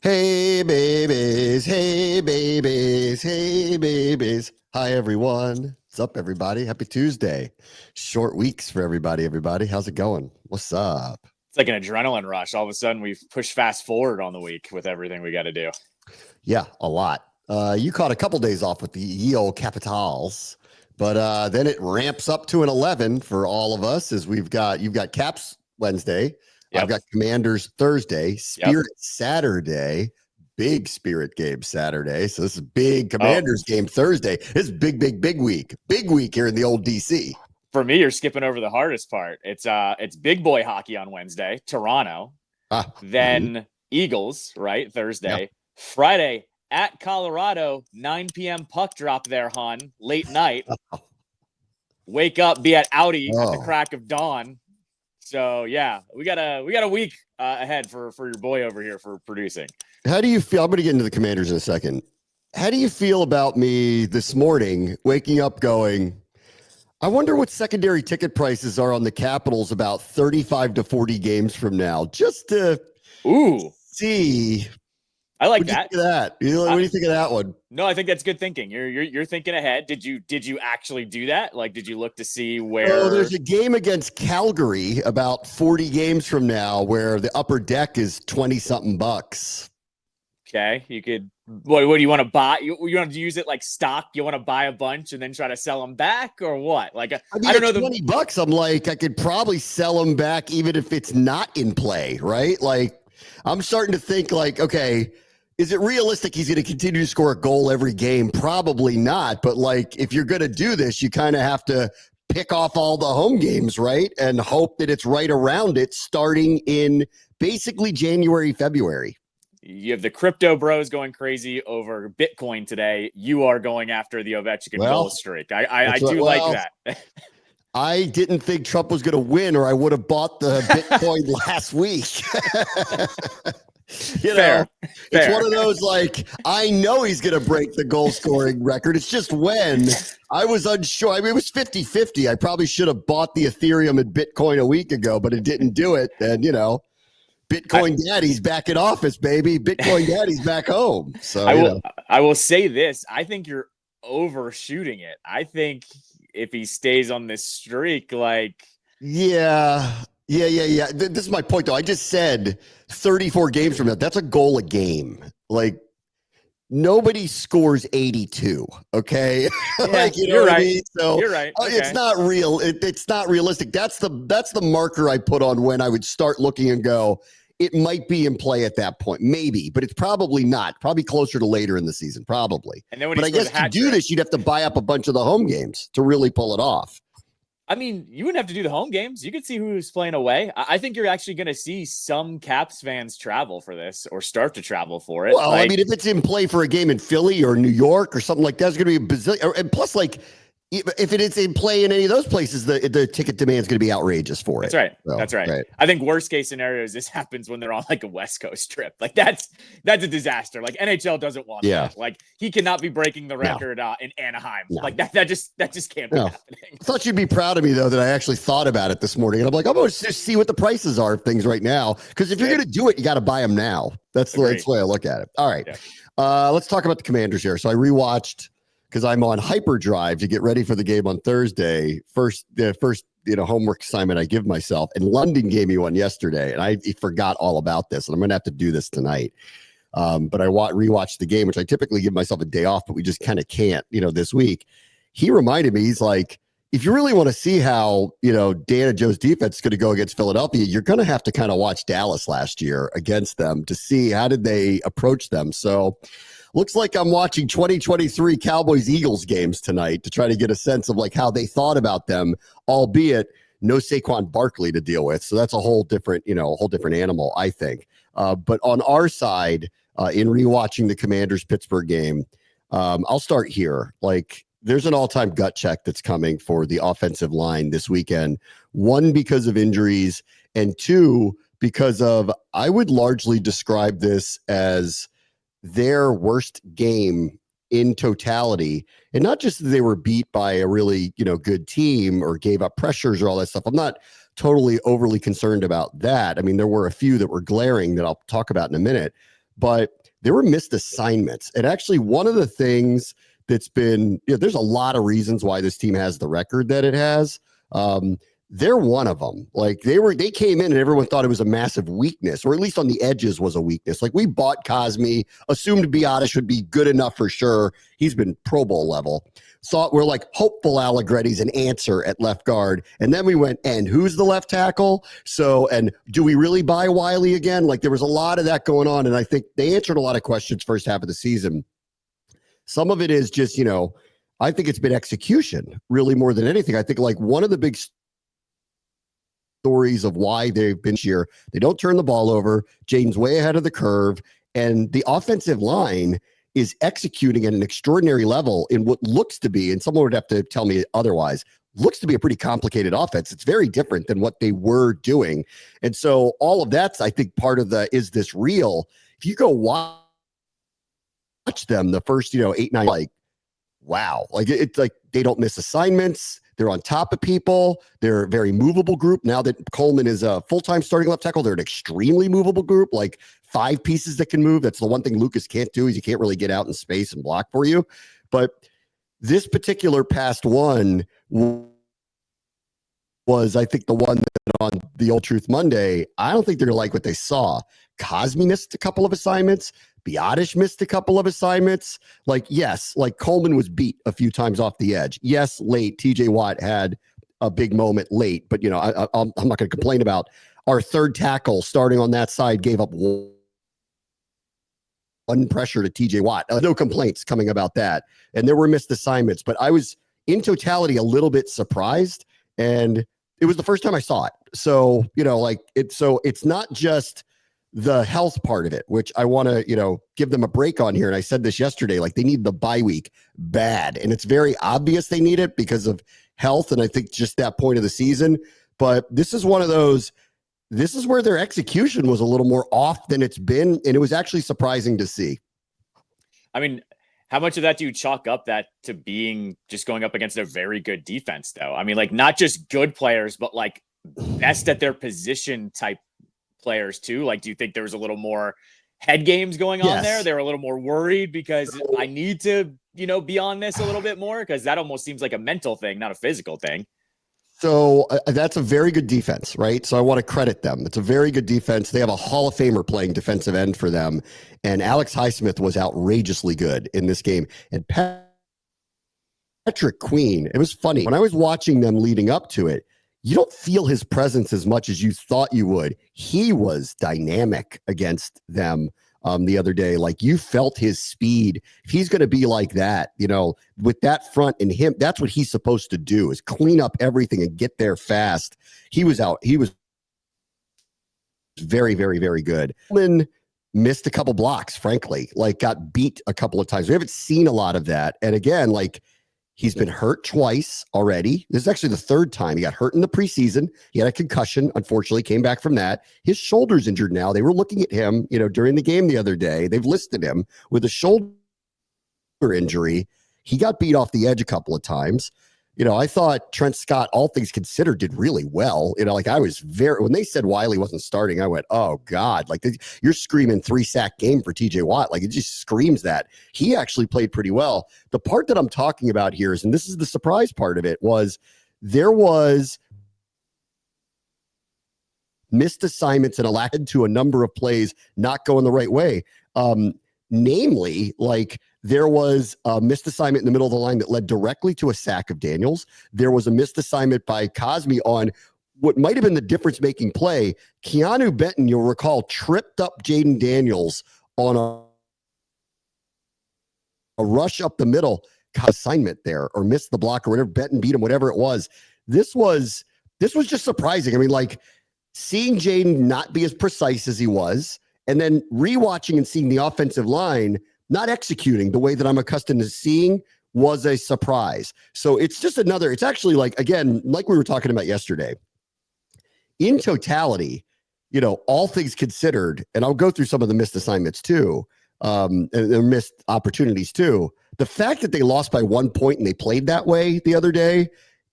Hey babies, hey babies, hey babies. Hi everyone. What's up, everybody? Happy Tuesday. Short weeks for everybody. How's it going? What's up? It's like an adrenaline rush. All of a sudden, we've pushed fast forward on the week with everything we got to do. Yeah, a lot. You caught a couple days off with the ye old Capitals, but then it ramps up to an 11 for all of us as you've got Caps Wednesday. I've Yep. got Commanders Thursday, Yep. Spirit Saturday, big Spirit game Saturday. So this is big Oh, Commanders game Thursday. This is big week. Big week here in the old DC. for me, you're skipping over the hardest part. It's big boy hockey on Wednesday, Toronto, then Eagles, right? Thursday, Yep. Friday at Colorado, 9 p.m. puck drop there, hon. Late night. Wake up, be at Audi at the crack of dawn. So yeah, we got a week ahead for your boy over here for producing. How do you feel? I'm going to get into the Commanders in a second. How do you feel about me this morning waking up going, I wonder what secondary ticket prices are on the Capitals about 35 to 40 games from now, just to see. I like that. What do you think of that one? No, I think that's good thinking. You're thinking ahead. Did you actually do that? Like, did you look to see where? Oh, there's a game against Calgary about 40 games from now where the upper deck is 20 something bucks. Okay, you could. What do you want to buy? You want to use it like stock? You want to buy a bunch and then try to sell them back, or what? Like, I don't know. $20. I'm like, I could probably sell them back even if it's not in play, right? Like, I'm starting to think like, okay, is it realistic he's going to continue to score a goal every game? Probably not. But like, if you're going to do this, you kind of have to pick off all the home games, right? And hope that it's right around it starting in basically January, February. You have the crypto bros going crazy over Bitcoin today. You are going after the Ovechkin goal streak. I do like that. I didn't think Trump was going to win, or I would have bought the Bitcoin last week. Fair. It's one of those like, I know he's going to break the goal scoring record. It's just when I was unsure. I mean, it was 50-50. I probably should have bought the Ethereum and Bitcoin a week ago, but it didn't do it. And, Bitcoin Daddy's back in office, baby. Bitcoin Daddy's back home. So I will say this. I think you're overshooting it. I think if he stays on this streak, like Yeah. This is my point, though. I just said 34 games from now. That's a goal a game. Like, nobody scores 82. Okay, yeah, you're right. I mean? So you're right. Okay. It's not real. It's not realistic. That's the marker I put on when I would start looking and go, it might be in play at that point, maybe, but it's probably not. Probably closer to later in the season, probably. And then but I guess to do this, you'd have to buy up a bunch of the home games to really pull it off. I mean, you wouldn't have to do the home games. You could see who's playing away. I think you're actually going to see some Caps fans travel for this or start to travel for it. Well, I mean, if it's in play for a game in Philly or New York or something like that, it's going to be a bazillion. And plus, like, if it is in play in any of those places, the ticket demand is going to be outrageous for it. That's right. So, that's right. I think worst case scenario is this happens when they're on like a West Coast trip. Like that's a disaster. Like NHL doesn't want that. Like he cannot be breaking the record in Anaheim. No. Like that just can't be happening. I thought you'd be proud of me though that I actually thought about it this morning, and I'm like, I'm going to just see what the prices are of things right now, because if you're going to do it, you got to buy them now. That's the way I look at it. All right, let's talk about the Commanders here. So I rewatched, because I'm on hyperdrive to get ready for the game on Thursday. First homework assignment I give myself. And London gave me one yesterday, and I forgot all about this, and I'm going to have to do this tonight. But I rewatched the game, which I typically give myself a day off, but we just kind of can't, this week. He reminded me, he's like, if you really want to see how, Dan and Joe's defense is going to go against Philadelphia, you're going to have to kind of watch Dallas last year against them to see how did they approach them. So looks like I'm watching 2023 Cowboys-Eagles games tonight to try to get a sense of like how they thought about them, albeit no Saquon Barkley to deal with. So that's a whole different, animal, I think. But on our side, in rewatching the Commanders-Pittsburgh game, I'll start here. Like, there's an all-time gut check that's coming for the offensive line this weekend. One, because of injuries, and two, because of, I would largely describe this as their worst game in totality. And not just that they were beat by a really, good team or gave up pressures or all that stuff. I'm not totally overly concerned about that. I mean, there were a few that were glaring that I'll talk about in a minute. but there were missed assignments. And actually, one of the things that's been, there's a lot of reasons why this team has the record that it has. They're one of them. Like they came in and everyone thought it was a massive weakness, or at least on the edges was a weakness. Like we bought Cosme, assumed Biadasz would be good enough for sure. He's been Pro Bowl level. Thought we're like hopeful Allegretti's an answer at left guard. And then we went, and who's the left tackle? So, and do we really buy Wiley again? Like there was a lot of that going on. And I think they answered a lot of questions first half of the season. Some of it is just, I think it's been execution really more than anything. I think like one of the big stories of why they've been here, they don't turn the ball over. Jaden's way ahead of the curve, and the offensive line is executing at an extraordinary level in what looks to be, and someone would have to tell me otherwise, looks to be a pretty complicated offense. It's very different than what they were doing. And so all of that's, I think, part of the, is this real? If you go watch them the first, 8, 9, like, wow. Like it's like they don't miss assignments. They're on top of people. They're a very movable group. Now that Coleman is a full-time starting left tackle, they're an extremely movable group, like 5 pieces that can move. That's the one thing Lucas can't do, is he can't really get out in space and block for you. But this particular past one was, I think, the one that on the Old Truth Monday, I don't think they're going to like what they saw. Cosme missed a couple of assignments. Biadasz missed a couple of assignments. Like, yes, like Coleman was beat a few times off the edge. Yes, late. TJ Watt had a big moment late, but, I'm not going to complain about our third tackle starting on that side gave up one pressure to TJ Watt. No complaints coming about that. And there were missed assignments, but I was in totality a little bit surprised, and it was the first time I saw it. So, it's not just the health part of it, which I want to, give them a break on here. And I said this yesterday, like they need the bye week bad. And it's very obvious they need it because of health. And I think just that point of the season, but this is one of those, this is where their execution was a little more off than it's been. And it was actually surprising to see. I mean, how much of that do you chalk up that to being just going up against a very good defense though? I mean, like not just good players, but like best at their position type players too. Like, do you think there was a little more head games going on there? They were a little more worried because I need to, be on this a little bit more, because that almost seems like a mental thing, not a physical thing. So that's a very good defense, right? So I want to credit them. It's a very good defense. They have a Hall of Famer playing defensive end for them. And Alex Highsmith was outrageously good in this game. And Patrick Queen, it was funny. When I was watching them leading up to it, you don't feel his presence as much as you thought you would. He was dynamic against them the other day. Like you felt his speed. If he's going to be like that, with that front and him, that's what he's supposed to do, is clean up everything and get there fast. He was out. He was very, very, very good. Missed a couple blocks, frankly, like got beat a couple of times. We haven't seen a lot of that. And again, like, he's been hurt twice already. This is actually the third time. He got hurt in the preseason. He had a concussion, unfortunately, came back from that. His shoulder's injured now. They were looking at him, during the game the other day. They've listed him with a shoulder injury. He got beat off the edge a couple of times. I thought Trent Scott, all things considered, did really well. I was when they said Wiley wasn't starting, I went, oh God, like you're screaming 3-sack game for TJ Watt. Like it just screams that. He actually played pretty well. The part that I'm talking about here is, and this is the surprise part of it, was there was missed assignments and allowed to a number of plays not going the right way. Namely, like there was a missed assignment in the middle of the line that led directly to a sack of Daniels. There was a missed assignment by Cosme on what might have been the difference-making play. Keanu Benton, you'll recall, tripped up Jaden Daniels on a rush up the middle assignment there, or missed the block, or whatever. Benton beat him, whatever it was. This was just surprising. I mean, like seeing Jaden not be as precise as he was, and then rewatching and seeing the offensive line not executing the way that I'm accustomed to seeing was a surprise. So it's actually like, again, like we were talking about yesterday, in totality, all things considered, and I'll go through some of the missed assignments too, and their missed opportunities too. The fact that they lost by 1 point and they played that way the other day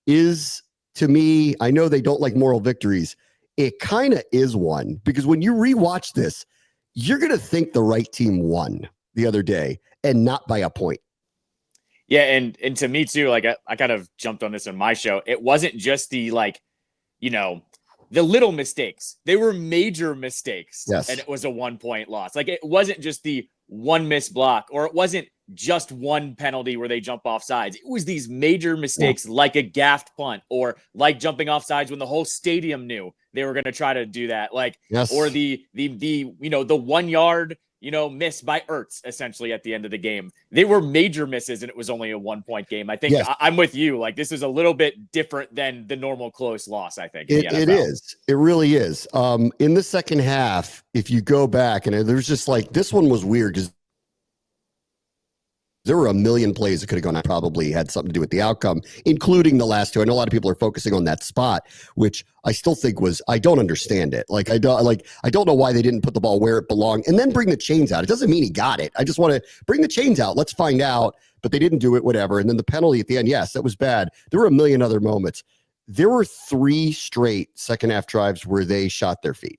is, to me, I know they don't like moral victories. It kind of is one, because when you rewatch this, you're going to think the right team won the other day and not by a point. Yeah, and to me too, like I kind of jumped on this in my show. It wasn't just the the little mistakes. They were major mistakes. Yes. And it was a 1-point loss. Like it wasn't just the one missed block, or it wasn't just one penalty where they jump off sides. It was these major mistakes, like a gaffed punt, or like jumping off sides when the whole stadium knew they were going to try to do that. Like, or the 1 yard, miss by Ertz essentially at the end of the game. They were major misses, and it was only a 1-point game. I think I'm with you. Like, this is a little bit different than the normal close loss, I think. It is. It really is. In the second half, if you go back, and there's just like, this one was weird because there were a million plays that could have gone. I probably had something to do with the outcome, including the last two. I know a lot of people are focusing on that spot, which I still think I don't understand it. I don't know why they didn't put the ball where it belonged and then bring the chains out. It doesn't mean he got it. I just want to bring the chains out. Let's find out. But they didn't do it, whatever. And then the penalty at the end, yes, that was bad. There were a million other moments. There were 3 straight second half drives where they shot their feet.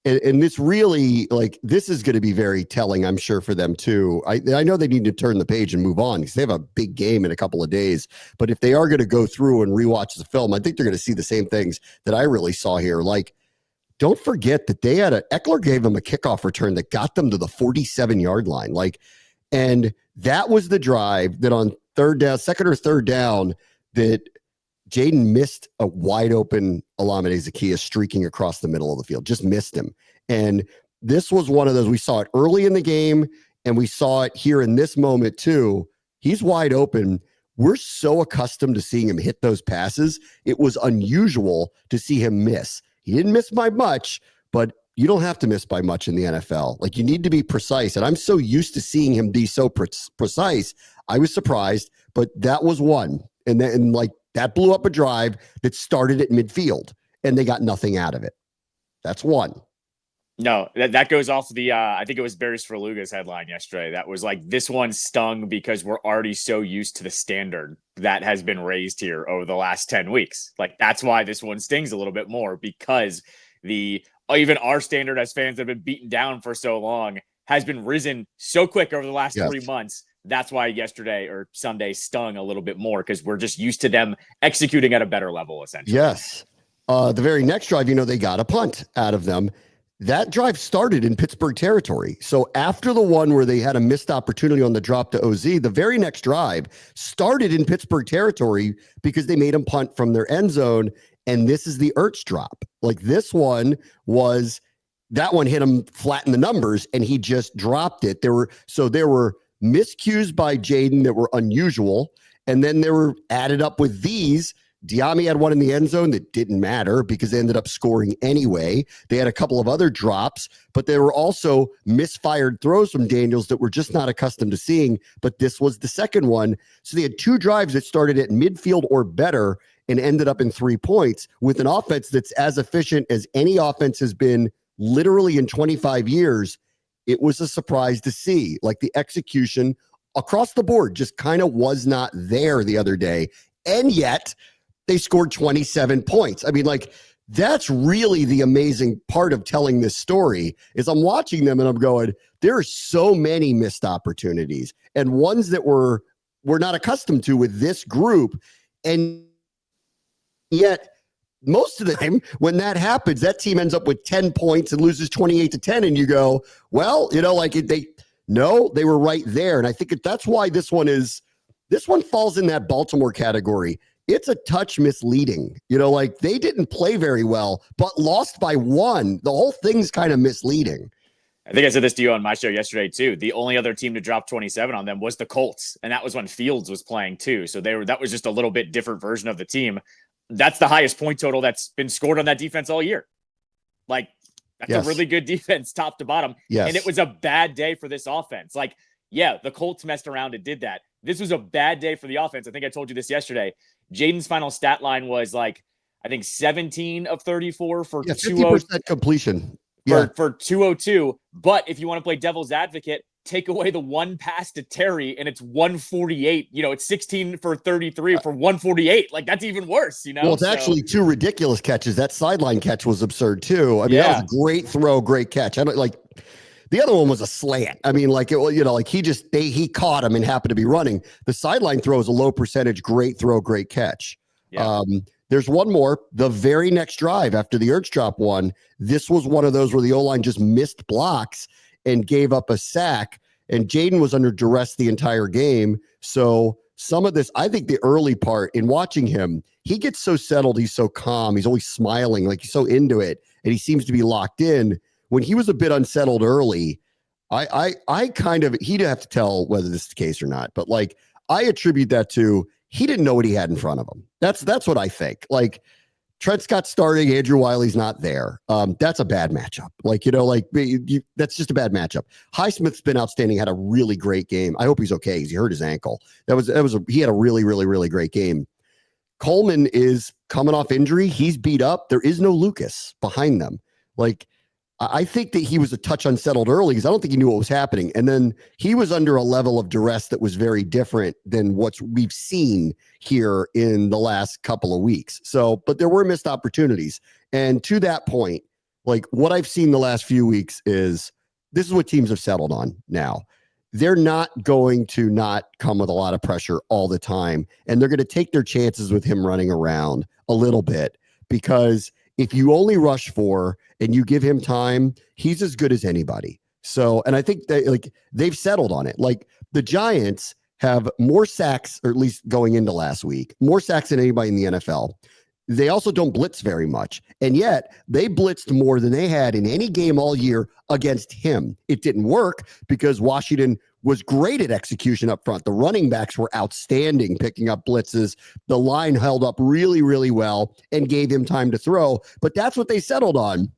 And this really, this is going to be very telling, I'm sure, for them too. I know they need to turn the page and move on because they have a big game in a couple of days. But if they are going to go through and rewatch the film, I think they're going to see the same things that I really saw here. Don't forget that Eckler gave them a kickoff return that got them to the 47-yard line. And that was the drive that on second or third down, that Jaden missed a wide open Olamide Zaccheaus streaking across the middle of the field, just missed him. And this was one of those, we saw it early in the game and we saw it here in this moment too. He's wide open. We're so accustomed to seeing him hit those passes. It was unusual to see him miss. He didn't miss by much, but you don't have to miss by much in the NFL. You need to be precise. And I'm so used to seeing him be so precise. I was surprised, but that was one. And that blew up a drive that started at midfield, and they got nothing out of it. That's one. No, that goes off the, I think it was Barry Svrluga's headline yesterday. That was this one stung because we're already so used to the standard that has been raised here over the last 10 weeks. That's why this one stings a little bit more, because even our standard as fans that have been beaten down for so long has been risen so quick over the last 3 months. That's why yesterday or Sunday stung a little bit more, because we're just used to them executing at a better level, essentially. Yes. The very next drive, they got a punt out of them. That drive started in Pittsburgh territory. So after the one where they had a missed opportunity on the drop to OZ, the very next drive started in Pittsburgh territory because they made them punt from their end zone. And this is the Ertz drop. This one was, that one hit him flat in the numbers and he just dropped it. There were miscues by Jaden that were unusual, and then they were added up with these. Diami had one in the end zone that didn't matter because they ended up scoring anyway. They had a couple of other drops, but there were also misfired throws from Daniels that we're just not accustomed to seeing, but this was the second one. So they had 2 drives that started at midfield or better and ended up in 3 points with an offense that's as efficient as any offense has been literally in 25 years. It was a surprise to see. The execution across the board just kind of was not there the other day. And yet they scored 27 points. I mean, that's really the amazing part of telling this story is I'm watching them and I'm going, there are so many missed opportunities and ones that we're not accustomed to with this group. And yet most of the time when that happens, that team ends up with 10 points and loses 28-10. And you go, well, they were right there. And I think that's why this one falls in that Baltimore category. It's a touch misleading, they didn't play very well, but lost by 1. The whole thing's kind of misleading. I think I said this to you on my show yesterday too. The only other team to drop 27 on them was the Colts. And that was when Fields was playing too. So that was just a little bit different version of the team. That's the highest point total that's been scored on that defense all year. That's a really good defense top to bottom. Yes. And it was a bad day for this offense. The Colts messed around and did that. This was a bad day for the offense. I think I told you this yesterday. Jaden's final stat line was I think 17 of 34 for 50% completion. For 202. But if you want to play devil's advocate, take away the one pass to Terry and it's 148. It's 16 for 33 for 148. That's even worse, Well, it's actually 2 ridiculous catches. That sideline catch was absurd too. I mean, that was a great throw, great catch. I don't The other one was a slant. I mean, like, he caught him and happened to be running. The sideline throw is a low percentage, great throw, great catch. Yeah. There's one more. The very next drive after the Ertz drop one, this was one of those where the O-line just missed blocks and gave up a sack. And Jaden was under duress the entire game. So some of this, I think the early part in watching him, he gets so settled. He's so calm. He's always smiling. Like he's so into it. And he seems to be locked in. When he was a bit unsettled early, I kind of, he'd have to tell whether this is the case or not. But like, I attribute that to, he didn't know what he had in front of him. That's what I think. Like Trent Scott starting, Andrew Wiley's not there. That's a bad matchup. Like, that's just a bad matchup. Highsmith's been outstanding, had a really great game. I hope he's okay. He hurt his ankle. He had a really, really, really great game. Coleman is coming off injury. He's beat up. There is no Lucas behind them. Like, I think that he was a touch unsettled early because I don't think he knew what was happening. And then he was under a level of duress that was very different than what we've seen here in the last couple of weeks. So, but there were missed opportunities. And to that point, like what I've seen the last few weeks is this is what teams have settled on now. They're not going to not come with a lot of pressure all the time. And they're going to take their chances with him running around a little bit because if you only rush 4 and you give him time, he's as good as anybody. So, and I think they've settled on it. Like the Giants have more sacks, or at least going into last week, more sacks than anybody in the NFL. They also don't blitz very much. And yet they blitzed more than they had in any game all year against him. It didn't work because Washington was great at execution up front. The running backs were outstanding, picking up blitzes. The line held up really, really well and gave him time to throw. But that's what they settled on.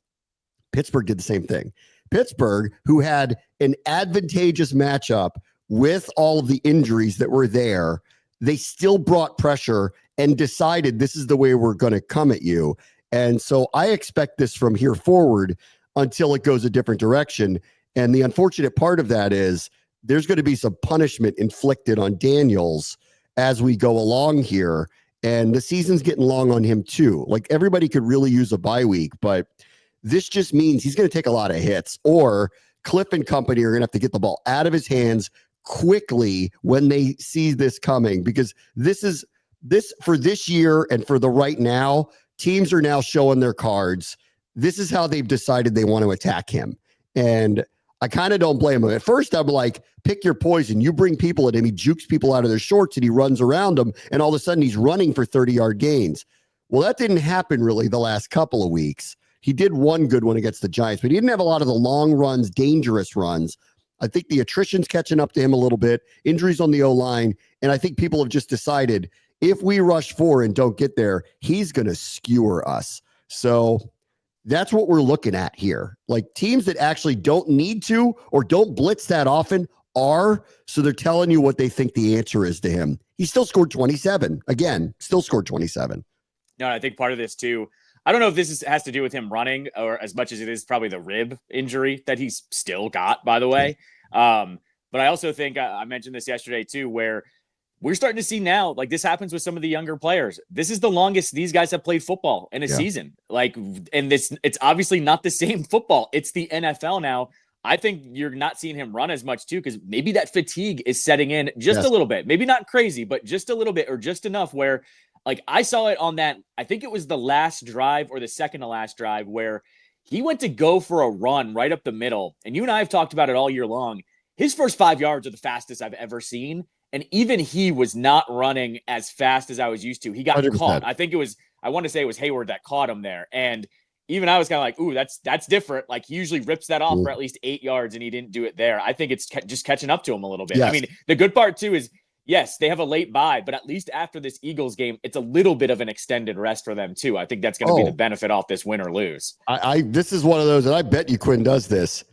Pittsburgh did the same thing. Pittsburgh, who had an advantageous matchup with all of the injuries that were there, they still brought pressure and decided this is the way we're going to come at you. And so I expect this from here forward until it goes a different direction. And the unfortunate part of that is there's going to be some punishment inflicted on Daniels as we go along here. And the season's getting long on him too. Like everybody could really use a bye week, but this just means he's going to take a lot of hits, or Cliff and company are going to have to get the ball out of his hands quickly when they see this coming, because this for this year and for the right now, teams are now showing their cards. This is how they've decided they want to attack him. And I kind of don't blame him. At first, I'm like, pick your poison. You bring people at him. He jukes people out of their shorts and he runs around them. And all of a sudden he's running for 30-yard gains. Well, that didn't happen really the last couple of weeks. He did one good one against the Giants, but he didn't have a lot of the long runs, dangerous runs. I think the attrition's catching up to him a little bit, injuries on the O-line. And I think people have just decided if we rush 4 and don't get there, he's going to skewer us. So that's what we're looking at here. Like teams that actually don't need to or don't blitz that often are. So they're telling you what they think the answer is to him. He still scored 27. Again, still scored 27. No, I think part of this too, I don't know if this has to do with him running or as much as it is probably the rib injury that he's still got, by the way. But I also think I mentioned this yesterday too, where we're starting to see now, like this happens with some of the younger players. This is the longest these guys have played football in a season. Like, and it's obviously not the same football. It's the NFL now. I think you're not seeing him run as much too, because maybe that fatigue is setting in just a little bit, maybe not crazy, but just a little bit, or just enough where like I saw it on that. I think it was the last drive or the second to last drive where he went to go for a run right up the middle. And you and I have talked about it all year long. His first 5 yards are the fastest I've ever seen. And even he was not running as fast as I was used to. He got 100%. Caught. I think I want to say it was Hayward that caught him there. And even I was kind of like, ooh, that's different. Like he usually rips that off for at least 8 yards and he didn't do it there. I think it's just catching up to him a little bit. Yes. I mean, the good part too is, yes, they have a late bye, but at least after this Eagles game, it's a little bit of an extended rest for them too. I think that's going to be the benefit off this win or lose. This is one of those, and I bet you Quinn does this.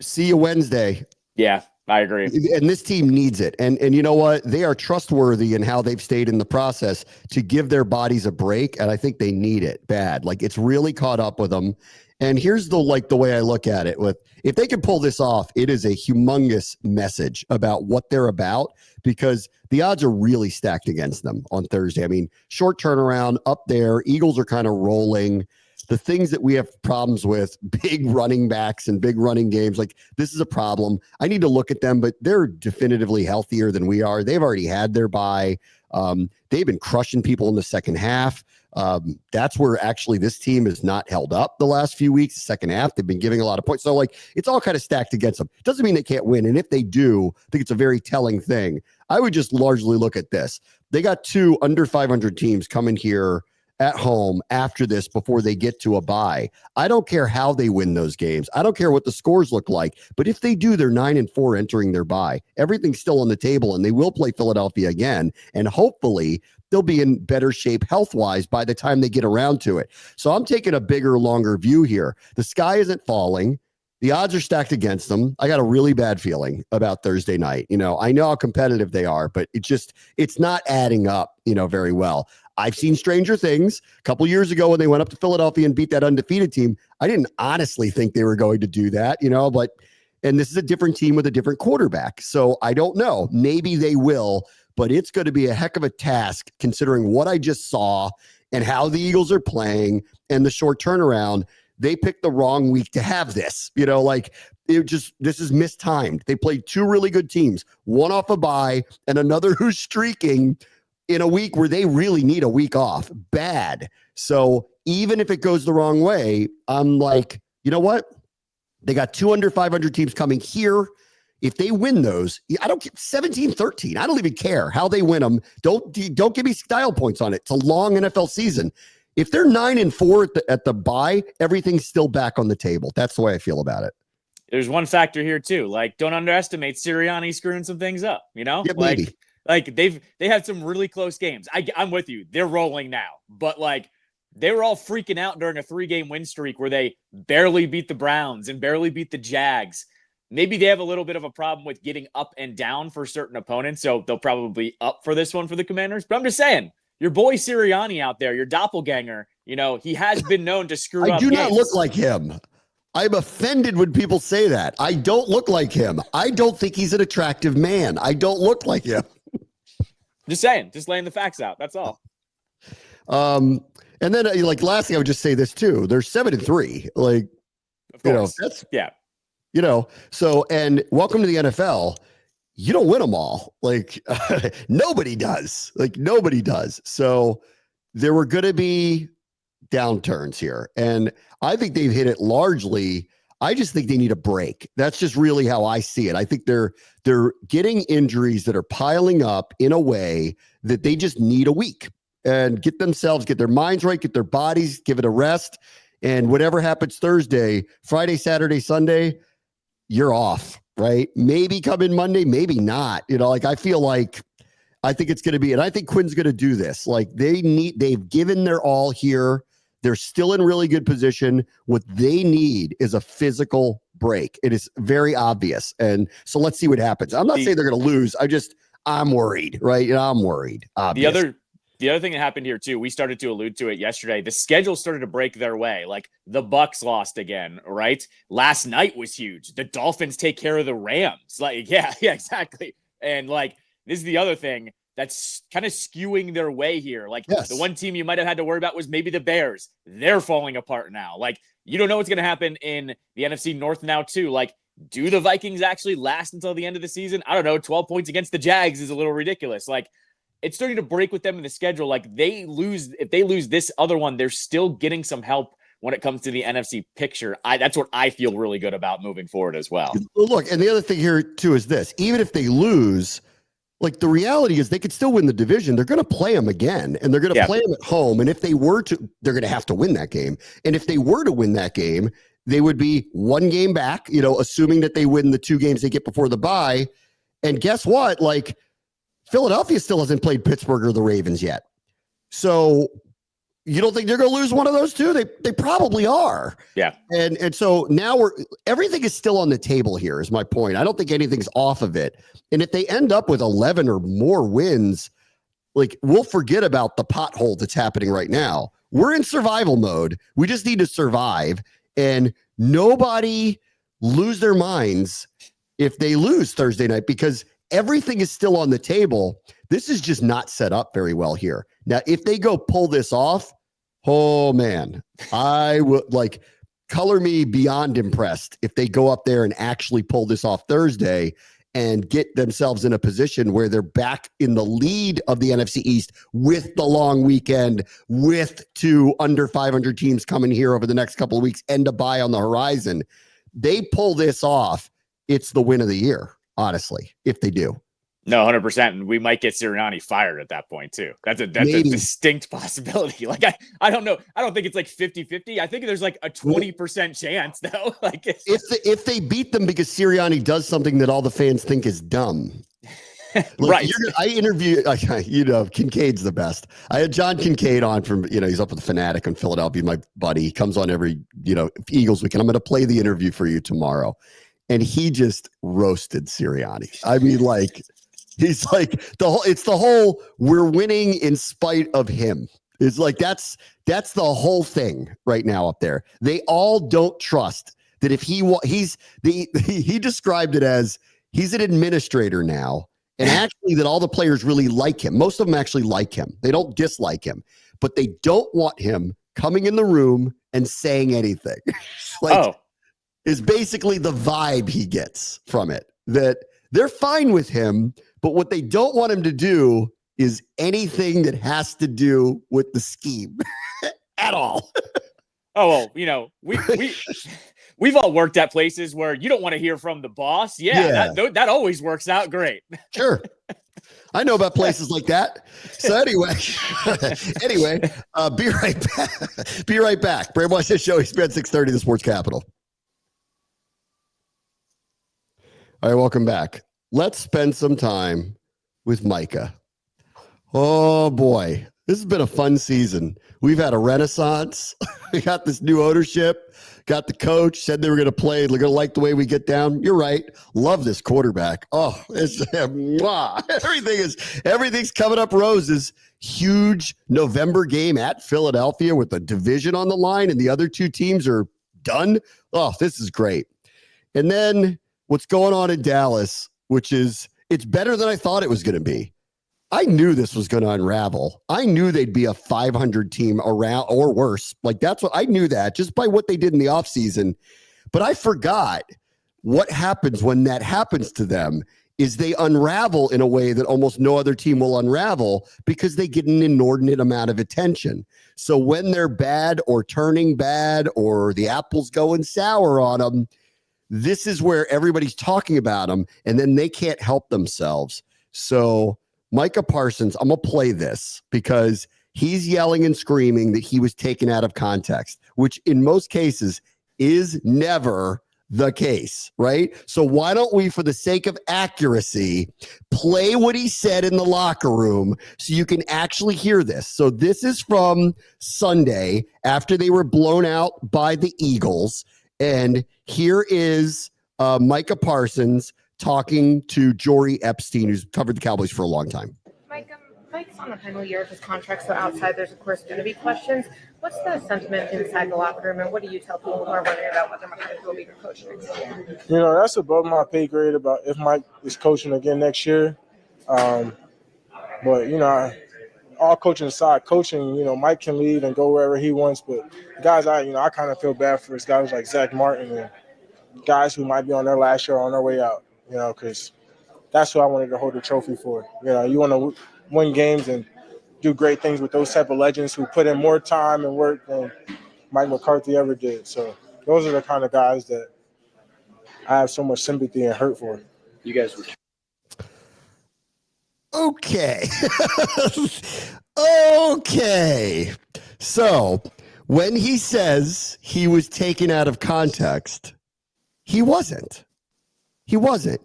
See you Wednesday. Yeah. I agree. And this team needs it. And you know what? They are trustworthy in how they've stayed in the process to give their bodies a break. And I think they need it bad. Like it's really caught up with them. And here's the way I look at it with, if they can pull this off, it is a humongous message about what they're about, because the odds are really stacked against them on Thursday. I mean, short turnaround up there. Eagles are kind of rolling. the things that we have problems with, big running backs and big running games, like this is a problem. I need to look at them, but they're definitively healthier than we are. They've already had their bye. They've been crushing people in the second half. That's where actually this team is not held up the last few weeks. The second half, they've been giving a lot of points. So like it's all kind of stacked against them. Doesn't mean they can't win. And if they do, I think it's a very telling thing. I would just largely look at this. They got 2 under 500 teams coming here at home after this before they get to a bye. I don't care how they win those games. I don't care what the scores look like. But if they do, they're 9-4 entering their bye. Everything's still on the table, and they will play Philadelphia again. And hopefully they'll be in better shape health-wise by the time they get around to it. So I'm taking a bigger, longer view here. The sky isn't falling. The odds are stacked against them. I got a really bad feeling about Thursday night. I know how competitive they are, but it's not adding up, very well. I've seen stranger things. A couple years ago when they went up to Philadelphia and beat that undefeated team, I didn't honestly think they were going to do that, and this is a different team with a different quarterback. So I don't know. Maybe they will, but it's going to be a heck of a task considering what I just saw and how the Eagles are playing and the short turnaround. They picked the wrong week to have this, this is mistimed. They played 2 really good teams, one off a bye and another who's streaking in a week where they really need a week off bad. So even if it goes the wrong way, I'm like, you know what? They got 2 under 500 teams coming here. If they win those, I don't get 17-13. I don't even care how they win them. Don't give me style points on it. It's a long NFL season. If they're 9-4 at the bye, everything's still back on the table. That's the way I feel about it. There's one factor here too. Like, don't underestimate Sirianni screwing some things up. Yeah, maybe. Like they had some really close games. I'm with you. They're rolling now, but like they were all freaking out during a 3-game win streak where they barely beat the Browns and barely beat the Jags. Maybe they have a little bit of a problem with getting up and down for certain opponents, so they'll probably up for this one for the Commanders. But I'm just saying, your boy Sirianni out there, your doppelganger, he has been known to screw up. I do not look like him. I'm offended when people say that. I don't look like him. I don't think he's an attractive man. I don't look like him. Just saying, just laying the facts out. That's all. And then lastly, I would just say this too. They're 7-3. Like, that's yeah. So, and welcome to the NFL. You don't win them all. Like nobody does. So there were going to be downturns here. And I think they've hit it largely. I just think they need a break. That's just really how I see it. I think they're getting injuries that are piling up in a way that they just need a week and get their minds right, get their bodies, give it a rest. And whatever happens Thursday, Friday, Saturday, Sunday, you're off, right? Maybe come in Monday, maybe not. I feel like I think it's going to be, and I think Quinn's going to do this. Like they've given their all here. They're still in really good position. What they need is a physical break. It is very obvious. And so let's see what happens. I'm not saying they're going to lose. I'm worried, right? I'm worried. Obviously. The other thing that happened here too, we started to allude to it yesterday. The schedule started to break their way. Like the Bucs lost again, right? Last night was huge. The Dolphins take care of the Rams. Like, yeah, exactly. And like, this is the other thing that's kind of skewing their way here. Like The one team you might have had to worry about was maybe the Bears. They're falling apart now. Like, you don't know what's going to happen in the NFC North now too. Like, do the Vikings actually last until the end of the season? I don't know. 12 points against the Jags is a little ridiculous. Like, it's starting to break with them in the schedule. Like if they lose this other one, they're still getting some help when it comes to the NFC picture. That's what I feel really good about moving forward as well. Look, and the other thing here too is this: even if they lose, like the reality is they could still win the division. They're going to play them again, and they're going to play them at home. And if they were to, they're going to have to win that game. And if they were to win that game, they would be 1 game back. Assuming that they win the 2 games they get before the bye. And guess what? Like, Philadelphia still hasn't played Pittsburgh or the Ravens yet. So you don't think they're going to lose one of those 2? They probably are. Yeah. And so now everything is still on the table here is my point. I don't think anything's off of it. And if they end up with 11 or more wins, like we'll forget about the pothole that's happening right now. We're in survival mode. We just need to survive, and nobody lose their minds if they lose Thursday night, because everything is still on the table. This is just not set up very well here. Now, if they go pull this off, Oh, man. I would color me beyond impressed if they go up there and actually pull this off Thursday and get themselves in a position where they're back in the lead of the NFC East with the long weekend, with 2 under 500 teams coming here over the next couple of weeks and a bye on the horizon. They pull this off, it's the win of the year, honestly, if they do. No, 100%. And we might get Sirianni fired at that point too. That's a distinct possibility. Like, I don't know. I don't think it's like 50-50. I think there's like a 20% chance though. Like if they beat them because Sirianni does something that all the fans think is dumb. Right. I interviewed, Kincaid's the best. I had John Kincaid on from, he's up with the Fanatic in Philadelphia, my buddy. He comes on every, Eagles week, and I'm going to play the interview for you tomorrow. And he just roasted Sirianni. I mean, he's like it's the whole we're winning in spite of him. It's like that's the whole thing right now up there. They all don't trust that if he described it as he's an administrator now, and actually that all the players really like him. Most of them actually like him. They don't dislike him, but they don't want him coming in the room and saying anything. Is basically the vibe he gets from it, that they're fine with him, but what they don't want him to do is anything that has to do with the scheme at all. Oh, well, we've all worked at places where you don't want to hear from the boss. Yeah. That always works out great. Sure. I know about places like that. So anyway, be right back. Be right back. Bram Watch this show. ESPN 630, the Sports Capital. All right, welcome back. Let's spend some time with Micah. Oh, boy. This has been a fun season. We've had a renaissance. We got this new ownership. Got the coach. Said they were going to play. They're going to like the way we get down. You're right. Love this quarterback. Oh, it's everything's coming up roses. Huge November game at Philadelphia with the division on the line, and the other 2 teams are done. Oh, this is great. And then what's going on in Dallas, which is it's better than I thought it was going to be. I knew this was going to unravel. I knew they'd be a 500 team around or worse. That's what I knew that just by what they did in the offseason. But I forgot what happens when that happens to them is they unravel in a way that almost no other team will unravel because they get an inordinate amount of attention. So when they're bad or turning bad or the apple's going sour on them, this is where everybody's talking about them, and then they can't help themselves. So Micah Parsons, I'm going to play this because he's yelling and screaming that he was taken out of context, which in most cases is never the case, right? So why don't we, for the sake of accuracy, play what he said in the locker room so you can actually hear this. So this is from Sunday after they were blown out by the Eagles. And here is Micah Parsons talking to Jory Epstein, who's covered the Cowboys for a long time. Mike's on the final year of his contract, so outside there's, of course, going to be questions. What's the sentiment inside the locker room, and what do you tell people who are wondering about whether McCarthy will be your coach next year? That's above my pay grade about if Mike is coaching again next year. But, all coaching aside, Mike can leave and go wherever he wants. But guys, I kind of feel bad for guys like Zach Martin and guys who might be on their last year on their way out, because that's who I wanted to hold the trophy for. You want to win games and do great things with those type of legends who put in more time and work than Mike McCarthy ever did. So those are the kind of guys that I have so much sympathy and hurt for. You guys were. Okay. Okay. So when he says he was taken out of context, he wasn't.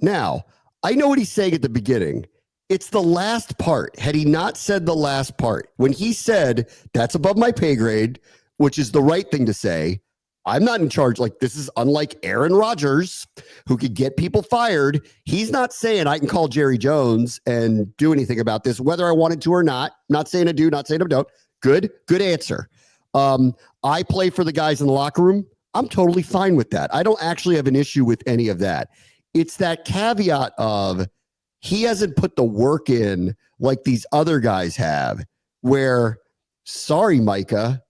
Now, I know what he's saying at the beginning. It's the last part. Had he not said the last part, when he said, that's above my pay grade, which is the right thing to say, I'm not in charge. This is unlike Aaron Rodgers, who could get people fired. He's not saying I can call Jerry Jones and do anything about this, whether I wanted to or not. Not saying I do, not saying I don't. Good answer. I play for the guys in the locker room. I'm totally fine with that. I don't actually have an issue with any of that. It's that caveat of he hasn't put the work in like these other guys have, where, sorry, Micah,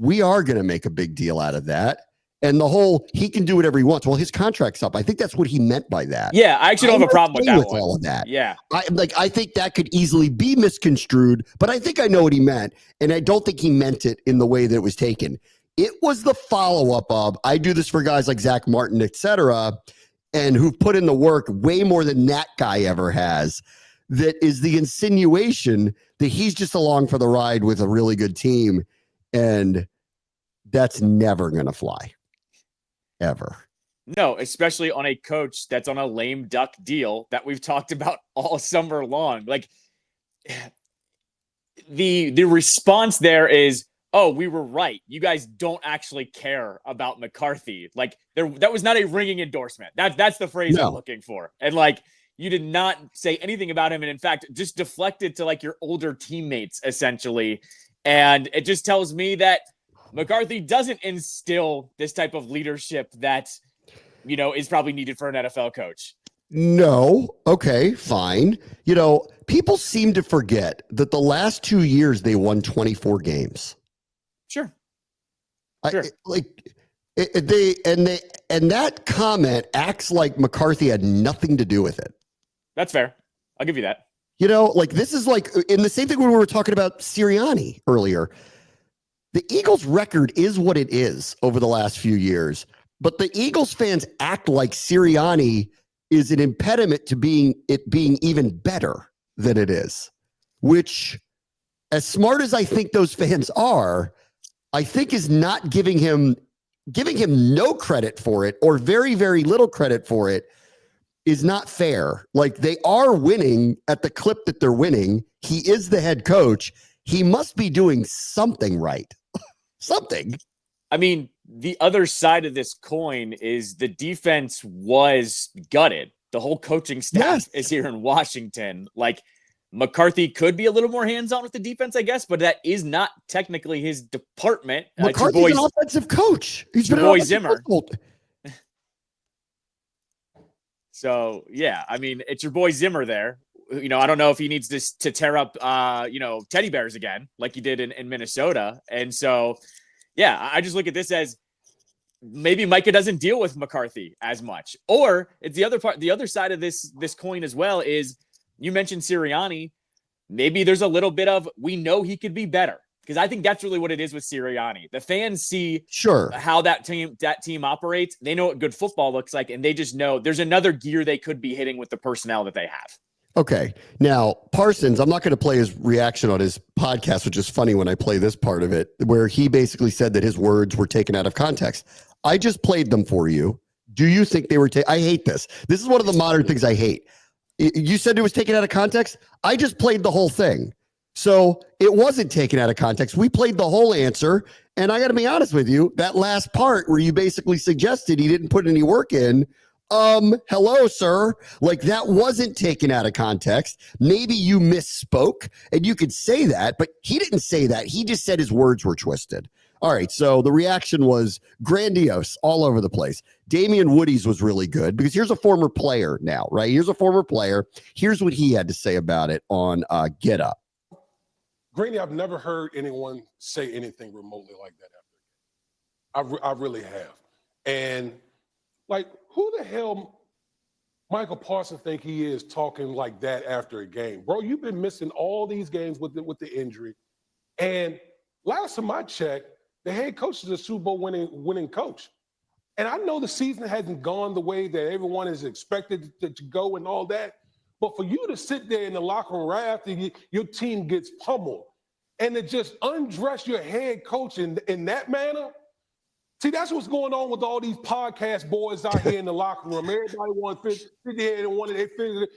we are going to make a big deal out of that. And the whole, he can do whatever he wants. Well, his contract's up. I think that's what he meant by that. Yeah, I actually don't have a problem with that with all of that. Yeah. I think that could easily be misconstrued, but I think I know what he meant. And I don't think he meant it in the way that it was taken. It was the follow-up of, I do this for guys like Zach Martin, et cetera, and who've put in the work way more than that guy ever has. That is the insinuation that he's just along for the ride with a really good team. And that's never going to fly. Ever. No, especially on a coach that's on a lame duck deal that we've talked about all summer long. Like the response there is, oh, we were right. You guys don't actually care about McCarthy. Like that was not a ringing endorsement. That's the phrase I'm looking for. And like, you did not say anything about him. And in fact, just deflected to like your older teammates essentially. And it just tells me that McCarthy doesn't instill this type of leadership that, is probably needed for an NFL coach. No. Okay, fine. People seem to forget that the last 2 years they won 24 games. Sure. That comment acts like McCarthy had nothing to do with it. That's fair. I'll give you that. This is like in the same thing when we were talking about Sirianni earlier. The Eagles' record is what it is over the last few years, but the Eagles fans act like Sirianni is an impediment to being even better than it is, which, as smart as I think those fans are, I think is not giving him no credit for it or very, very little credit for it is not fair. Like, they are winning at the clip that they're winning. He is the head coach. He must be doing something right. Something. I mean, the other side of this coin is the defense was gutted. The whole coaching staff is here in Washington. Like, McCarthy could be a little more hands-on with the defense, I guess, but that is not technically his department. McCarthy's an offensive coach. He's been boy Zimmer. So, yeah, I mean, it's your boy Zimmer there. I don't know if he needs to tear up, teddy bears again, like he did in Minnesota. And so, yeah, I just look at this as maybe Micah doesn't deal with McCarthy as much. Or it's the other part, the other side of this coin as well is you mentioned Sirianni. Maybe there's a little bit of, we know he could be better. Because I think that's really what it is with Sirianni. The fans see how that team operates. They know what good football looks like, and they just know there's another gear they could be hitting with the personnel that they have. Okay. Now, Parsons, I'm not going to play his reaction on his podcast, which is funny when I play this part of it, where he basically said that his words were taken out of context. I just played them for you. Do you think they were I hate this. This is one of the modern things I hate. You said it was taken out of context. I just played the whole thing. So it wasn't taken out of context. We played the whole answer. And I got to be honest with you, that last part where you basically suggested he didn't put any work in, hello, sir. Like, that wasn't taken out of context. Maybe you misspoke and you could say that, but he didn't say that. He just said his words were twisted. All right. So the reaction was grandiose all over the place. Damian Woody's was really good because here's a former player now, right? Here's a former player. Here's what he had to say about it on Get Up. Granny, I've never heard anyone say anything remotely like that after. I really have. And like, who the hell Michael Parsons think he is talking like that after a game? Bro, you've been missing all these games with the injury. And last time I checked, the head coach is a Super Bowl winning coach. And I know the season hasn't gone the way that everyone is expected to go and all that. But for you to sit there in the locker room right after your team gets pummeled and to just undress your head coach in that manner, see, that's what's going on with all these podcast boys out here in the locker room. Everybody wants to sit there and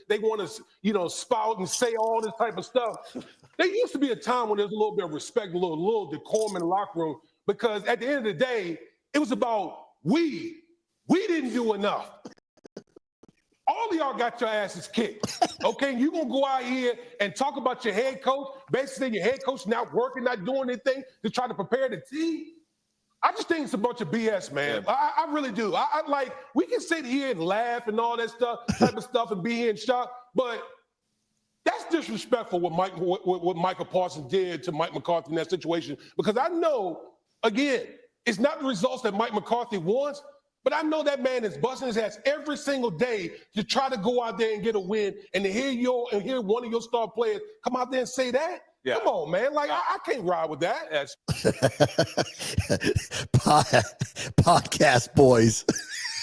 they want to, spout and say all this type of stuff. There used to be a time when there's a little bit of respect, a little decorum in the locker room, because at the end of the day, it was about we didn't do enough. All of y'all got your asses kicked, okay? You're going to go out here and talk about your head coach, basically your head coach not working, not doing anything to try to prepare the team. I just think it's a bunch of BS, man. Yeah. I really do. I like, we can sit here and laugh and all that type of stuff and be here in shock, but that's disrespectful what Michael Parsons did to Mike McCarthy in that situation, because I know again, it's not the results that Mike McCarthy wants, but I know that man is busting his ass every single day to try to go out there and get a win. And to hear one of your star players come out there and say that, come on, man. Like, I can't ride with that. Podcast boys.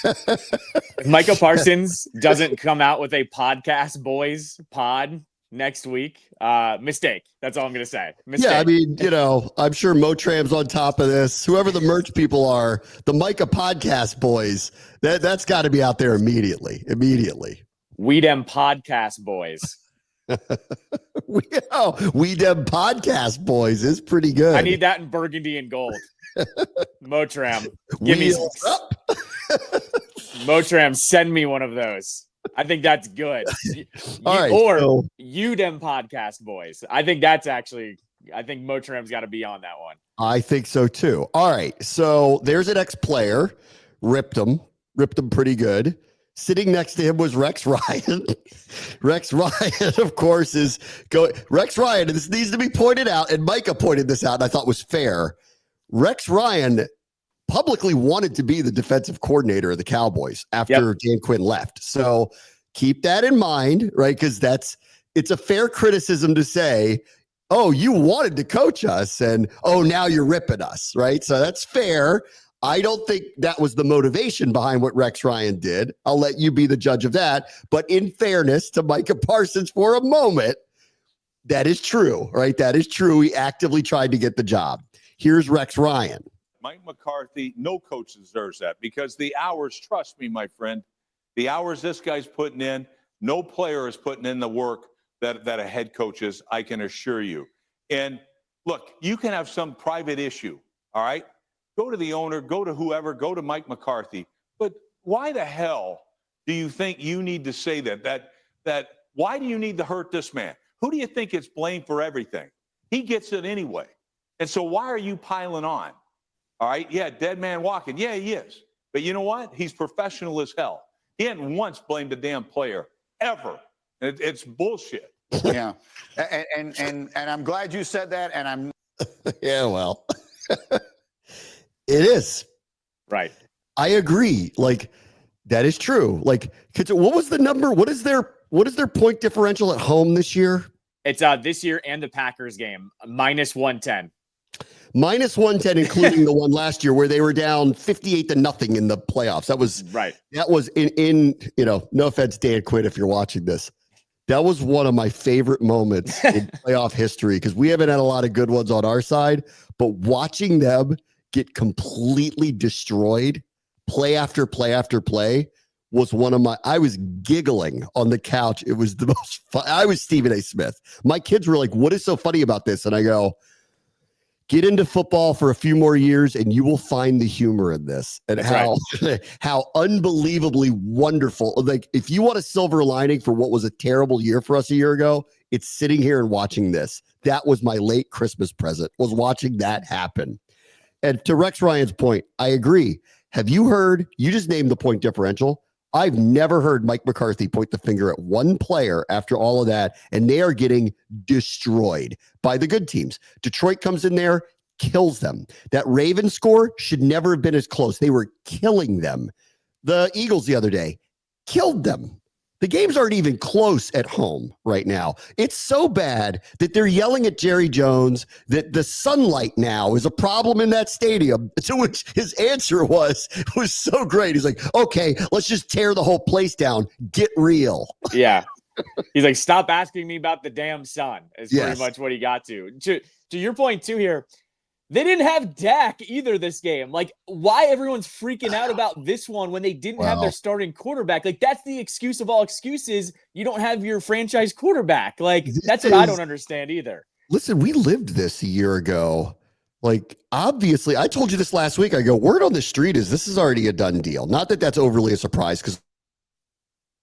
If Micah Parsons doesn't come out with a podcast boys pod next week, mistake. That's all I'm going to say. Mistake. Yeah, I mean, I'm sure Motram's on top of this. Whoever the merch people are, the Micah podcast boys, that's got to be out there immediately. We them podcast boys. we them podcast boys is pretty good. I need that in burgundy and gold. Motram, give me up. Motram, send me one of those. I think that's good. All right, or you them podcast boys. I think Motram's got to be on that one. I think so too. All right. So there's an ex-player, ripped him pretty good. Sitting next to him was Rex Ryan. Rex Ryan, of course, is going. Rex Ryan, and this needs to be pointed out, and Micah pointed this out, and I thought was fair. Rex Ryan publicly wanted to be the defensive coordinator of the Cowboys after Dan Quinn left. So keep that in mind, right? Because it's a fair criticism to say, oh, you wanted to coach us, and now you're ripping us, right? So that's fair. I don't think that was the motivation behind what Rex Ryan did. I'll let you be the judge of that. But in fairness to Micah Parsons for a moment, that is true, right? That is true. He actively tried to get the job. Here's Rex Ryan. Mike McCarthy, no coach deserves that because the hours, trust me, my friend, the hours this guy's putting in, no player is putting in the work that a head coach is, I can assure you. And look, you can have some private issue, all right? Go to the owner, go to whoever, go to Mike McCarthy. But why the hell do you think you need to say that why do you need to hurt this man? Who do you think gets blamed for everything? He gets it anyway. And so why are you piling on? All right, yeah, dead man walking. Yeah, he is. But you know what? He's professional as hell. He hadn't once blamed a damn player, ever. It's bullshit. Yeah. And I'm glad you said that, and I'm yeah, well. It is. Right. I agree. Like, that is true. Like, what was the number? What is their point differential at home this year? It's this year and the Packers game, -110. -110, including the one last year where they were down 58-0 in the playoffs. That was right. That was in no offense, Dan Quinn, if you're watching this. That was one of my favorite moments in playoff history because we haven't had a lot of good ones on our side, but watching them get completely destroyed play after play after play was one of I was giggling on the couch. It was the most fun. I was Stephen A. Smith. My kids were like, what is so funny about this? And I go, get into football for a few more years and you will find the humor in this and how unbelievably wonderful. Like, if you want a silver lining for what was a terrible year for us a year ago, it's sitting here and watching this. That was my late Christmas present, was watching that happen. And to Rex Ryan's point, I agree. Have you heard, you just named the point differential. I've never heard Mike McCarthy point the finger at one player after all of that, and they are getting destroyed by the good teams. Detroit comes in there, kills them. That Ravens score should never have been as close. They were killing them. The Eagles the other day killed them. The games aren't even close at home right now. It's so bad that they're yelling at Jerry Jones that the sunlight now is a problem in that stadium. To which his answer was so great. He's like, okay, let's just tear the whole place down. Get real. Yeah. He's like, stop asking me about the damn sun is pretty much what he got to. To your point too here, they didn't have Dak either this game. Like, why everyone's freaking out about this one when they didn't have their starting quarterback? Like, that's the excuse of all excuses. You don't have your franchise quarterback. Like, that's what I don't understand either. Listen, we lived this a year ago. Like, obviously, I told you this last week. I go, word on the street is this is already a done deal. Not that that's overly a surprise because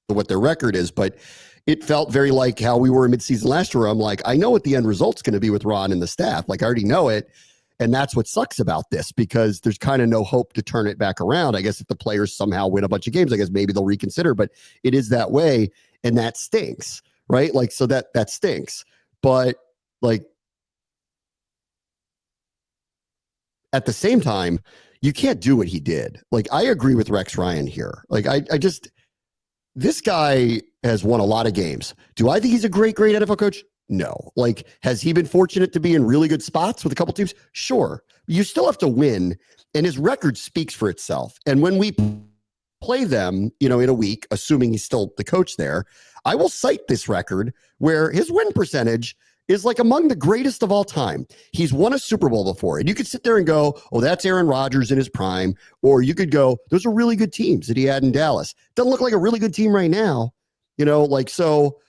of what their record is, but it felt very like how we were in midseason last year. I'm like, I know what the end result's going to be with Ron and the staff. Like, I already know it. And that's what sucks about this because there's kind of no hope to turn it back around. I guess if the players somehow win a bunch of games, I guess maybe they'll reconsider, but it is that way. And that stinks, right? Like, so that stinks. But like, at the same time, you can't do what he did. Like, I agree with Rex Ryan here. Like, this guy has won a lot of games. Do I think he's a great NFL coach? No. Like, has he been fortunate to be in really good spots with a couple teams? Sure. You still have to win, and his record speaks for itself. And when we play them, in a week, assuming he's still the coach there, I will cite this record where his win percentage is like among the greatest of all time. He's won a Super Bowl before, and you could sit there and go, oh, that's Aaron Rodgers in his prime. Or you could go, those are really good teams that he had in Dallas. Doesn't look like a really good team right now. So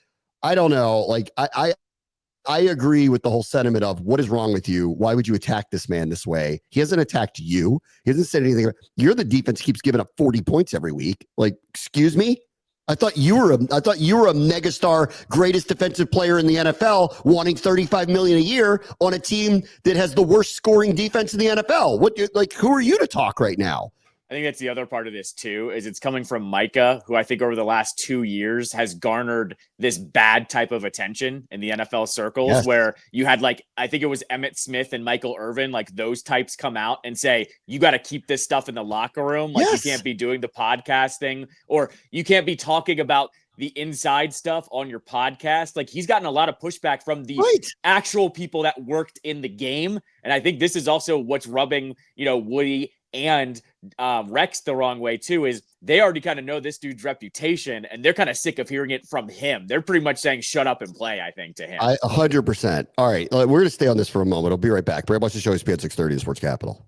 I don't know. Like, I agree with the whole sentiment of what is wrong with you? Why would you attack this man this way? He hasn't attacked you. He hasn't said anything. You're the defense keeps giving up 40 points every week. Like, excuse me? I thought you were a megastar, greatest defensive player in the NFL, wanting $35 million a year on a team that has the worst scoring defense in the NFL. Who are you to talk right now? I think that's the other part of this too, is it's coming from Micah, who I think over the last 2 years has garnered this bad type of attention in the NFL circles, where you had I think it was Emmitt Smith and Michael Irvin, those types come out and say, you got to keep this stuff in the locker room. You can't be doing the podcast thing, or you can't be talking about the inside stuff on your podcast. He's gotten a lot of pushback from the actual people that worked in the game. And I think this is also what's rubbing, Woody and Rex the wrong way too, is they already kind of know this dude's reputation, and they're kind of sick of hearing it from him. They're pretty much saying, shut up and play, I think, to him. 100%. All right. We're going to stay on this for a moment. I'll be right back. Brad, watch the show. ESPN 630 in Sports Capital.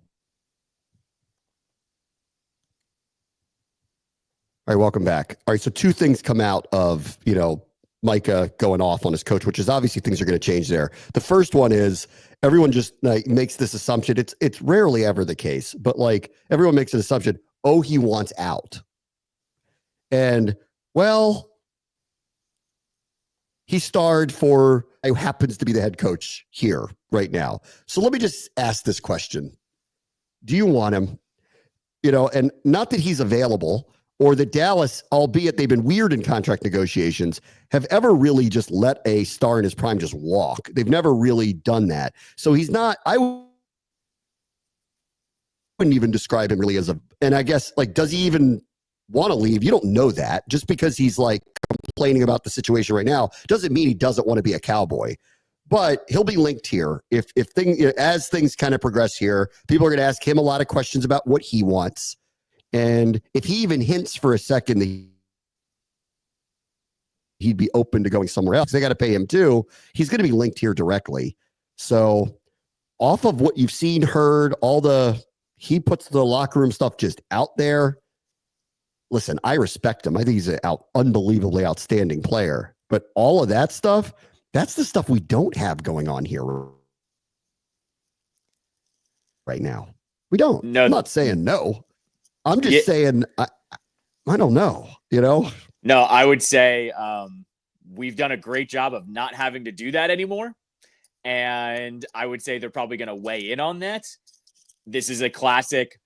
All right. Welcome back. All right. So 2 things come out of, Micah going off on his coach, which is obviously things are going to change there. The first one is everyone just makes this assumption. It's rarely ever the case, but everyone makes an assumption. Oh, he wants out. And he starred for who happens to be the head coach here right now. So let me just ask this question. Do you want him? And not that he's available, or that Dallas, albeit they've been weird in contract negotiations, have ever really just let a star in his prime just walk. They've never really done that. So he's not, I wouldn't even describe him really as and I guess, does he even want to leave? You don't know that. Just because he's complaining about the situation right now doesn't mean he doesn't want to be a Cowboy. But he'll be linked here. As things kind of progress here, people are going to ask him a lot of questions about what he wants. And if he even hints for a second that he'd be open to going somewhere else, they got to pay him too. He's going to be linked here directly. So off of what you've seen, heard, he puts the locker room stuff just out there. Listen, I respect him. I think he's an unbelievably outstanding player. But all of that stuff, that's the stuff we don't have going on here right now. We don't. No, I'm not saying no. I'm just saying, I don't know, No, I would say we've done a great job of not having to do that anymore. And I would say they're probably going to weigh in on that. This is a classic.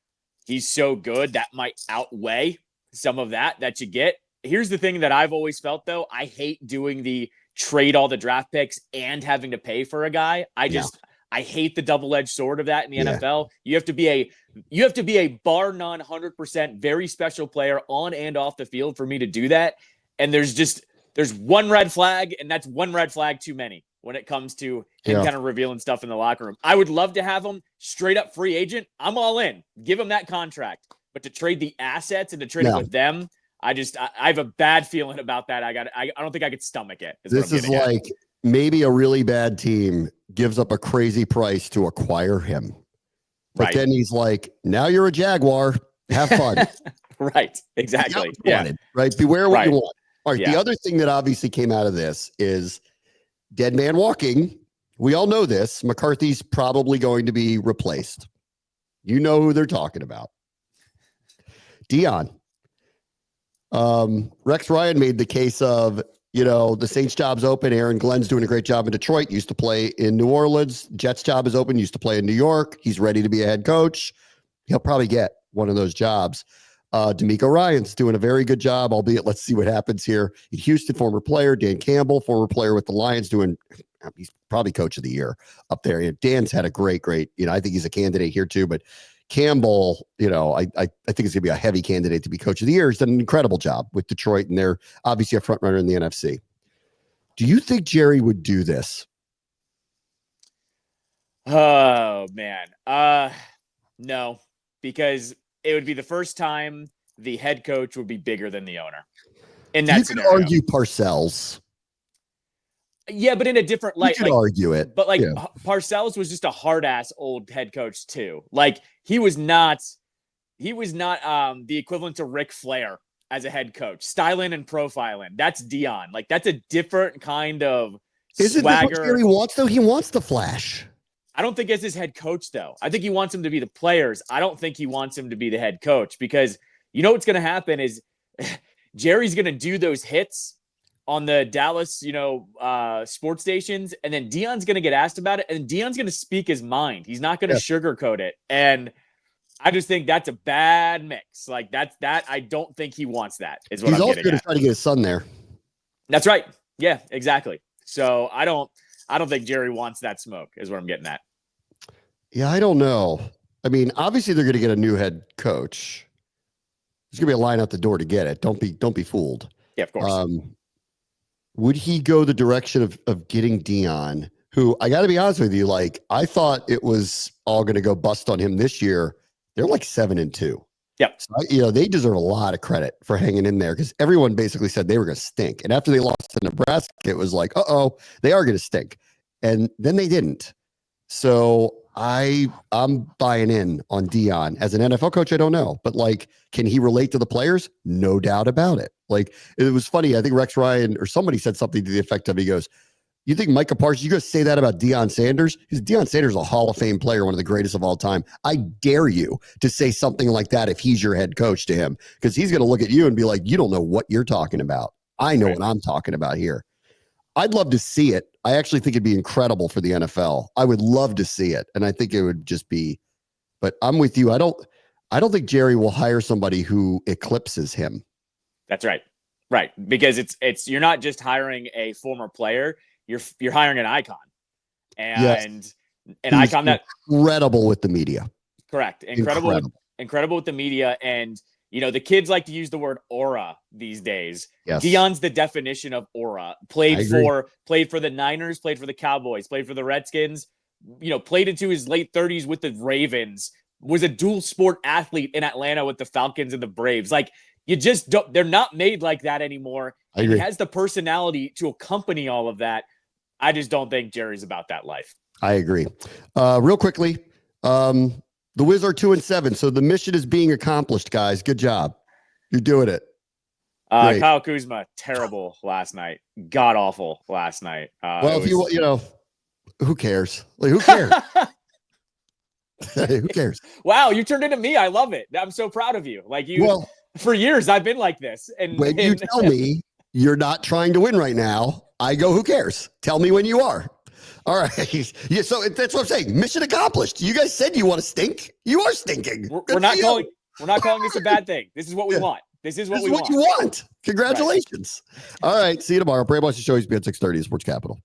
He's so good that might outweigh some of that you get. Here's the thing that I've always felt, though. I hate doing the trade all the draft picks and having to pay for a guy. I hate the double-edged sword of that in the NFL. You have to be a bar none 100% very special player on and off the field for me to do that. And there's one red flag, and that's one red flag too many when it comes to him kind of revealing stuff in the locker room. I would love to have him straight up free agent. I'm all in. Give him that contract. But to trade the assets and to trade it with them, I have a bad feeling about that. I don't think I could stomach it. This is maybe a really bad team gives up a crazy price to acquire him. But then he's like, now you're a Jaguar. Have fun. Right. Exactly. Wanted, right. Beware what you want. All right. The other thing that obviously came out of this is dead man walking. We all know this. McCarthy's probably going to be replaced. You know who they're talking about. Dion. Rex Ryan made the case of, the Saints job's open. Aaron Glenn's doing a great job in Detroit. Used to play in New Orleans. Jets job is open. Used to play in New York. He's ready to be a head coach. He'll probably get one of those jobs. D'Amico Ryan's doing a very good job, albeit let's see what happens here. In Houston, former player. Dan Campbell, former player with the Lions, doing he's probably coach of the year up there. Dan's had a great, I think he's a candidate here too, but Campbell, I think he's going to be a heavy candidate to be coach of the year. He's done an incredible job with Detroit, and they're obviously a front runner in the NFC. Do you think Jerry would do this? Oh, man. No, because it would be the first time the head coach would be bigger than the owner. In that scenario. You could argue Parcells. Yeah, but in a different light. You could argue it. But Parcells was just a hard-ass old head coach too. Like he was not the equivalent to Ric Flair as a head coach. Styling and profiling. That's Dion. Like that's a different kind of Isn't swagger. That what Jerry wants though? He wants the flash. I don't think as his head coach though. I think he wants him to be the players. I don't think he wants him to be the head coach because you know what's going to happen is Jerry's going to do those hits on the Dallas, sports stations, and then Dion's going to get asked about it, and Dion's going to speak his mind. He's not going to sugarcoat it, and I just think that's a bad mix. Like that. I don't think he wants that. Is what he's I'm also going to try to get his son there. That's right. Yeah, exactly. So I don't think Jerry wants that smoke. Is what I'm getting at. Yeah, I don't know. I mean, obviously they're going to get a new head coach. There's going to be a line out the door to get it. Don't be fooled. Yeah, of course. Would he go the direction of getting Dion, who I got to be honest with you, like I thought it was all going to go bust on him this year. They're like 7-2. Yep. So, they deserve a lot of credit for hanging in there because everyone basically said they were going to stink. And after they lost to Nebraska, it was like, they are going to stink. And then they didn't. So I'm buying in on Dion. As an NFL coach, I don't know. But like, can he relate to the players? No doubt about it. Like, it was funny. I think Rex Ryan or somebody said something to the effect of, he goes, you think Micah Parsons, you going to say that about Deion Sanders? Because Deion Sanders is a Hall of Fame player, one of the greatest of all time. I dare you to say something like that if he's your head coach to him, because he's going to look at you and be like, you don't know what you're talking about. I know what I'm talking about here. I'd love to see it. I actually think it'd be incredible for the NFL. I would love to see it. And I think it would just be, but I'm with you. I don't think Jerry will hire somebody who eclipses him. That's right. Right. Because it's you're not just hiring a former player, you're hiring an icon. And an icon that incredible with the media. Correct. Incredible with the media. And the kids like to use the word aura these days. Yes. Dion's the definition of aura. Played for the Niners, played for the Cowboys, played for the Redskins, played into his late 30s with the Ravens, was a dual sport athlete in Atlanta with the Falcons and the Braves. Like, you just don't, they're not made like that anymore. He has the personality to accompany all of that. I just don't think Jerry's about that life. I agree. Real quickly, the Wiz are 2-7. So the mission is being accomplished, guys. Good job. You're doing it. Kyle Kuzma, terrible last night. God awful last night. Well, if who cares? Like, who cares? Who cares? Wow, you turned into me. I love it. I'm so proud of you. Like for years, I've been like this. And when you tell me you're not trying to win right now, I go, who cares? Tell me when you are. All right. Yeah, so that's what I'm saying. Mission accomplished. You guys said you want to stink. You are stinking. We're not calling this a bad thing. This is what we want. This is what we want. You want. Congratulations. Right. All right. See you tomorrow. Pray watch the show. He's be at 6:30 Sports Capital.